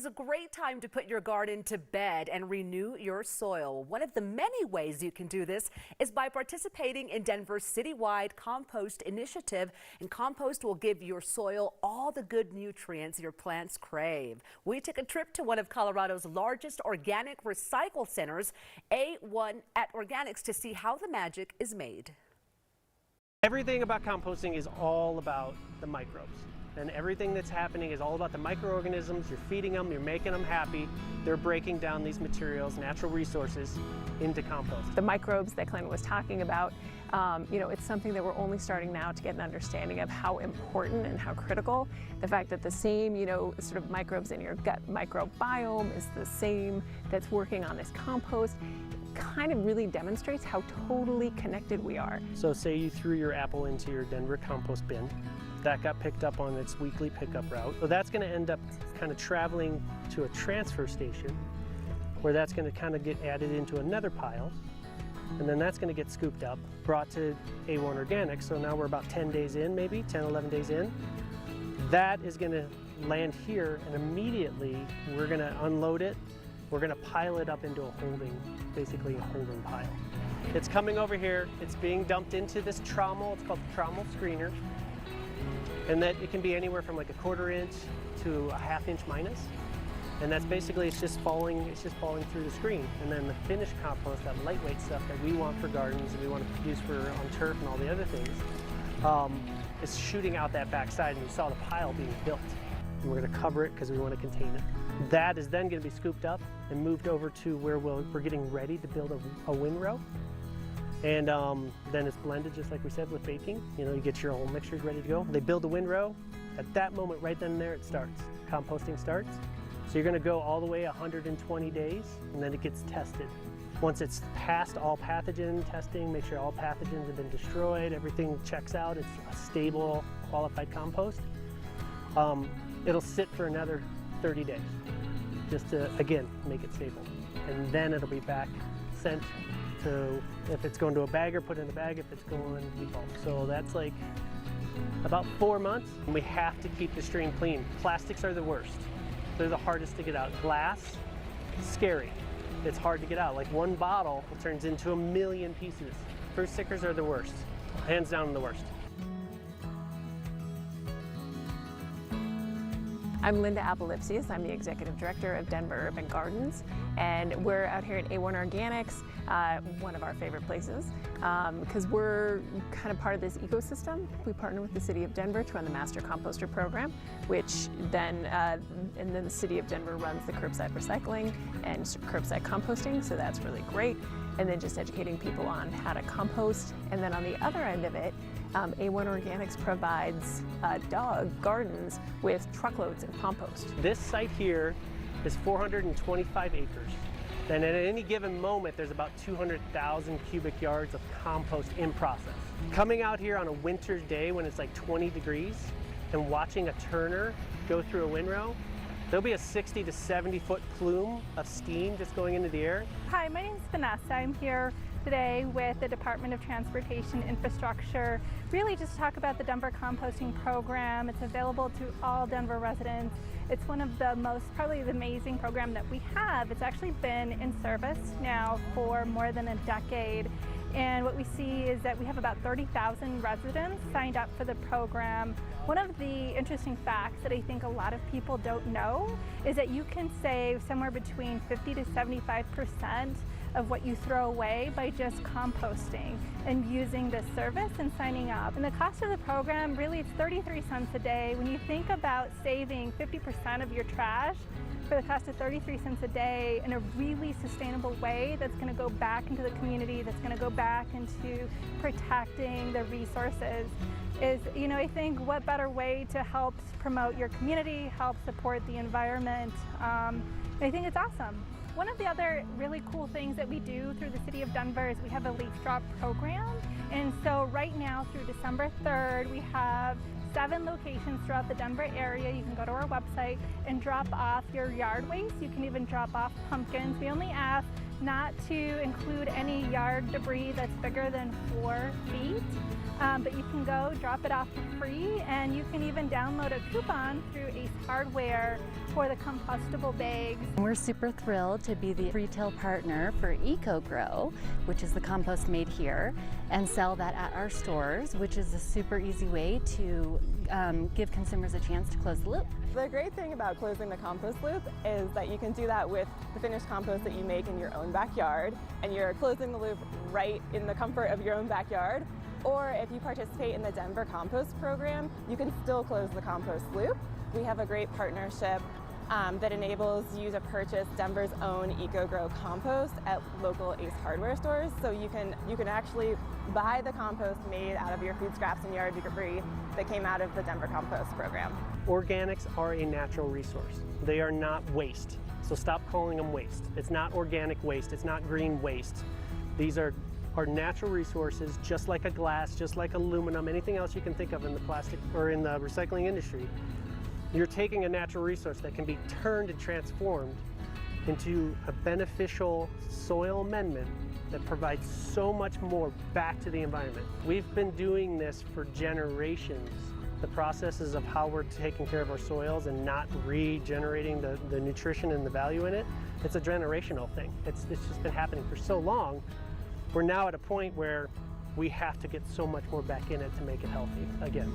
is a great time to put your garden to bed and renew your soil. One of the many ways you can do this is by participating in Denver's citywide compost initiative. And compost will give your soil all the good nutrients your plants crave. We took a trip to one of Colorado's largest organic recycle centers, A1 at Organics, to see how the magic is made. Everything about composting is all about the microbes. And everything that's happening is all about the microorganisms. You're feeding them, you're making them happy. They're breaking down these materials, natural resources, into compost. The microbes that Clint was talking about, it's something that we're only starting now to get an understanding of how important and how critical. The fact that the same, sort of microbes in your gut microbiome is the same that's working on this compost kind of really demonstrates how totally connected we are. So say you threw your apple into your Denver compost bin. That got picked up on its weekly pickup route. So that's going to end up kind of traveling to a transfer station where that's going to kind of get added into another pile. And then that's going to get scooped up, brought to A1 Organics. So now we're about 10 days in, maybe 10, 11 days in. That is going to land here, and immediately we're going to unload it. We're going to pile it up into basically a holding pile. It's coming over here. It's being dumped into this trommel. It's called the trommel screener. And that it can be anywhere from like a 1/4 inch to a 1/2 inch minus. And that's basically, it's just falling through the screen. And then the finished compost, that lightweight stuff that we want for gardens and we want to produce on turf and all the other things, is shooting out that backside, and you saw the pile being built. And we're going to cover it because we want to contain it. That is then going to be scooped up and moved over to where we're getting ready to build a windrow. And then it's blended, just like we said, with baking. You get your whole mixtures ready to go. They build the windrow. At that moment, right then and there, it starts. Composting starts. So you're going to go all the way 120 days, and then it gets tested. Once it's passed all pathogen testing, make sure all pathogens have been destroyed, everything checks out, it's a stable, qualified compost. It'll sit for another 30 days, just to, again, make it stable. And then it'll be back sent to, if it's going to a bagger, put in a bag. If it's going to be bulk. So that's like about 4 months. And we have to keep the stream clean. Plastics are the worst. They're the hardest to get out. Glass, scary. It's hard to get out. Like one bottle turns into 1 million pieces. Fruit stickers are the worst. Hands down the worst. I'm Linda Apolipsius. I'm the Executive Director of Denver Urban Gardens, and we're out here at A1 Organics, one of our favorite places, because we're kind of part of this ecosystem. We partner with the City of Denver to run the Master Composter Program, which then, and then the City of Denver runs the curbside recycling and curbside composting, so that's really great. And then just educating people on how to compost. And then on the other end of it, A1 Organics provides gardens with truckloads of compost. This site here is 425 acres. And at any given moment, there's about 200,000 cubic yards of compost in process. Coming out here on a winter's day when it's like 20 degrees and watching a turner go through a windrow, there'll be a 60 to 70 foot plume of steam just going into the air. Hi, my name is Vanessa. I'm here today with the Department of Transportation Infrastructure, really just to talk about the Denver Composting Program. It's available to all Denver residents. It's one of the probably the amazing program that we have. It's actually been in service now for more than a decade. And what we see is that we have about 30,000 residents signed up for the program. One of the interesting facts that I think a lot of people don't know is that you can save somewhere between 50 to 75% of what you throw away by just composting and using this service and signing up. And the cost of the program, really, it's 33 cents a day. When you think about saving 50% of your trash for the cost of 33 cents a day in a really sustainable way that's going to go back into the community, that's going to go back into protecting the resources, is, I think what better way to help promote your community, help support the environment. I think it's awesome. One of the other really cool things that we do through the City of Denver is we have a leaf drop program. And so right now through December 3rd, we have 7 locations throughout the Denver area. You can go to our website and drop off your yard waste. You can even drop off pumpkins. We only ask not to include any yard debris that's bigger than 4 feet. But you can go drop it off for free, and you can even download a coupon through Ace Hardware for the compostable bags. We're super thrilled to be the retail partner for EcoGrow, which is the compost made here, and sell that at our stores, which is a super easy way to give consumers a chance to close the loop. The great thing about closing the compost loop is that you can do that with the finished compost that you make in your own backyard, and you're closing the loop right in the comfort of your own backyard. Or if you participate in the Denver Compost Program, you can still close the compost loop. We have a great partnership that enables you to purchase Denver's own EcoGrow compost at local Ace Hardware stores. So you can actually buy the compost made out of your food scraps and yard debris that came out of the Denver Compost Program. Organics are a natural resource. They are not waste. So stop calling them waste. It's not organic waste. It's not green waste. These are natural resources, just like a glass, just like aluminum, anything else you can think of in the plastic or in the recycling industry. You're taking a natural resource that can be turned and transformed into a beneficial soil amendment that provides so much more back to the environment. We've been doing this for generations. The processes of how we're taking care of our soils and not regenerating the nutrition and the value in it, it's a generational thing. It's just been happening for so long. We're now at a point where we have to get so much more back in it to make it healthy again.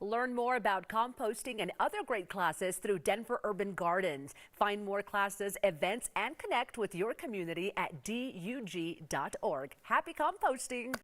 Learn more about composting and other great classes through Denver Urban Gardens. Find more classes, events, and connect with your community at dug.org. Happy composting!